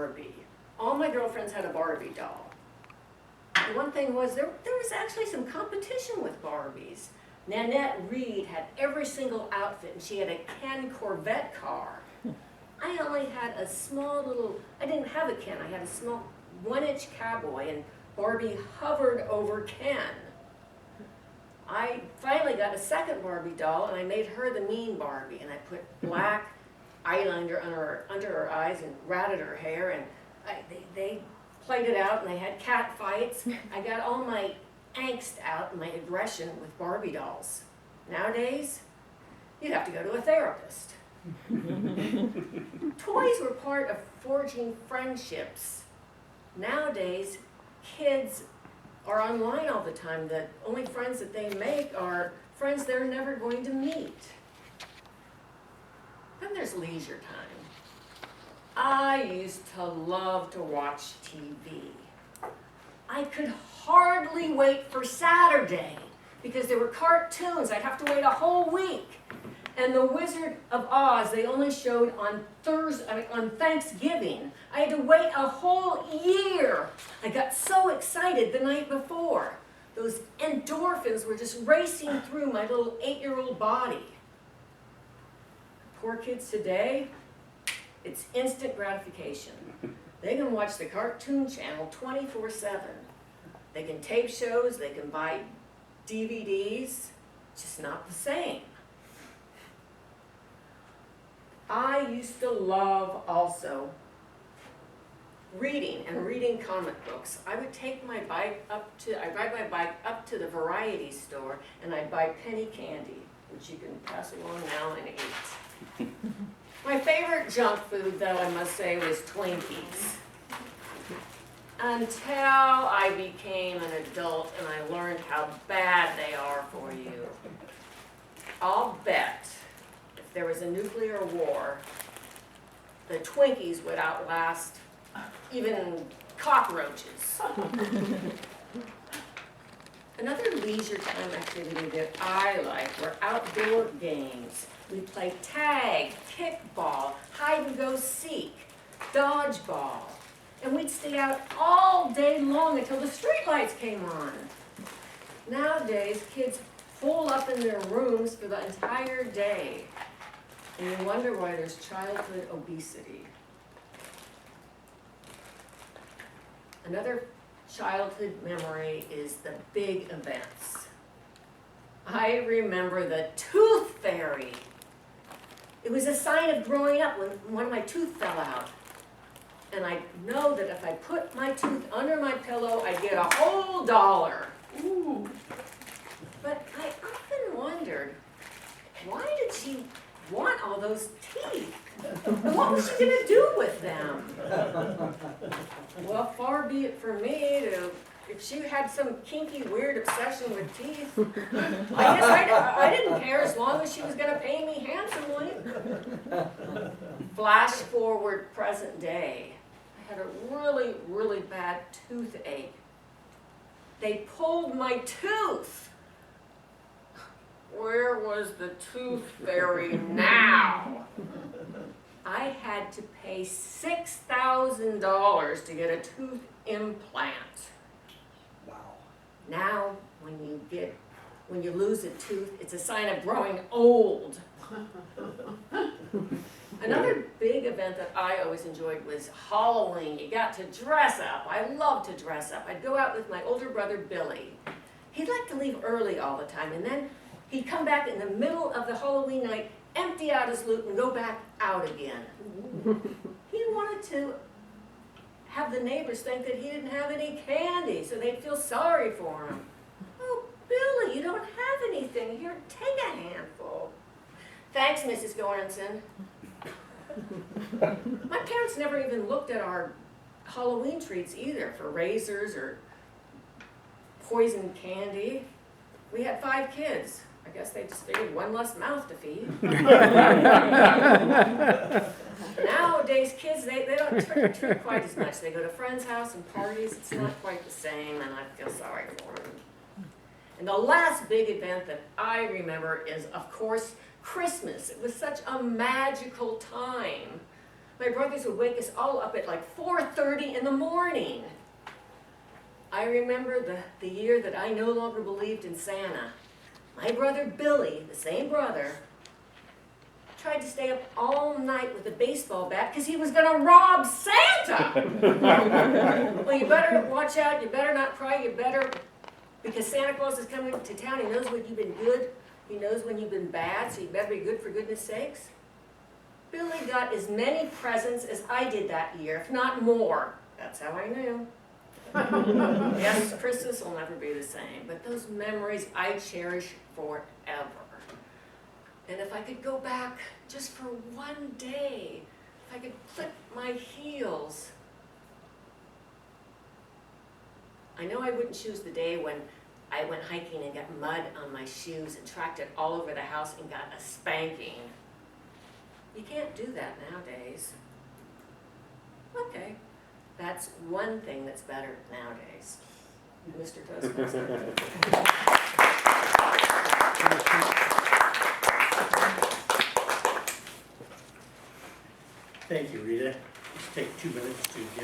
Barbie. All my girlfriends had a Barbie doll. And one thing was, there was actually some competition with Barbies. Nanette Reed had every single outfit, and she had a Ken Corvette car. I only had a small little, I didn't have a Ken, I had a small 1-inch cowboy, and Barbie hovered over Ken. I finally got a second Barbie doll, and I made her the mean Barbie, and I put black eyeliner under her eyes and ratted her hair, and they played it out, and they had cat fights. I got all my angst out and my aggression with Barbie dolls. Nowadays, you'd have to go to a therapist. Toys were part of forging friendships. Nowadays, kids are online all the time. The only friends that they make are friends they're never going to meet. Then there's leisure time. I used to love to watch TV. I could hardly wait for Saturday because there were cartoons. I'd have to wait a whole week. And The Wizard of Oz, they only showed on Thanksgiving. I had to wait a whole year. I got so excited the night before. Those endorphins were just racing through my little 8-year-old body. Poor kids today, it's instant gratification. They can watch the Cartoon Channel 24/7. They can tape shows, they can buy DVDs, just not the same. I used to love also reading and reading comic books. I would take my bike I'd ride my bike up to the variety store and I'd buy penny candy, which you can pass along now and eat. My favorite junk food, though, I must say, was Twinkies. Until I became an adult and I learned how bad they are for you. I'll bet if there was a nuclear war, the Twinkies would outlast even cockroaches. Another leisure time activity that I liked were outdoor games. We played tag, kickball, hide and go seek, dodgeball. And we'd stay out all day long until the streetlights came on. Nowadays, kids hole up in their rooms for the entire day. And you wonder why there's childhood obesity. Another childhood memory is the big events. I remember the tooth fairy. It was a sign of growing up when one of my teeth fell out. And I know that if I put my tooth under my pillow, I'd get a whole $1. Ooh. But I often wondered, why did she want all those teeth? What was she going to do with them? Well, far be it from me to, if she had some kinky, weird obsession with teeth, I guess I didn't care as long as she was going to pay me handsomely. Flash forward present day. I had a really, really bad toothache. They pulled my tooth. Where was the tooth fairy now? I had to pay $6,000 to get a tooth implant. Wow. Now, when you lose a tooth, it's a sign of growing old. Another big event that I always enjoyed was Halloween. You got to dress up. I loved to dress up. I'd go out with my older brother, Billy. He'd like to leave early all the time, and then he'd come back in the middle of the Halloween night, empty out his loot, and go back out again. He wanted to have the neighbors think that he didn't have any candy, so they'd feel sorry for him. Oh, Billy, you don't have anything. Here, take a handful. Thanks, Mrs. Goranson. My parents never even looked at our Halloween treats either for razors or poison candy. We had 5 kids. I guess they just figured one less mouth to feed. Nowadays, kids, they don't trick or treat quite as much. They go to friends' house and parties. It's not quite the same, and I feel sorry for them. And the last big event that I remember is, of course, Christmas. It was such a magical time. My brothers would wake us all up at like 4:30 in the morning. I remember the year that I no longer believed in Santa. My brother Billy, the same brother, tried to stay up all night with a baseball bat because he was going to rob Santa. Well, you better watch out. You better not cry. You better, because Santa Claus is coming to town. He knows when you've been good. He knows when you've been bad, so you better be good for goodness sakes. Billy got as many presents as I did that year, if not more. That's how I knew. Yes, Christmas will never be the same, but those memories I cherish forever. And if I could go back just for one day, if I could click my heels, I know I wouldn't choose the day when I went hiking and got mud on my shoes and tracked it all over the house and got a spanking. You can't do that nowadays. Okay, that's one thing that's better nowadays. Mr. Toastmaster. Thank you, Rita. Let's take 2 minutes to give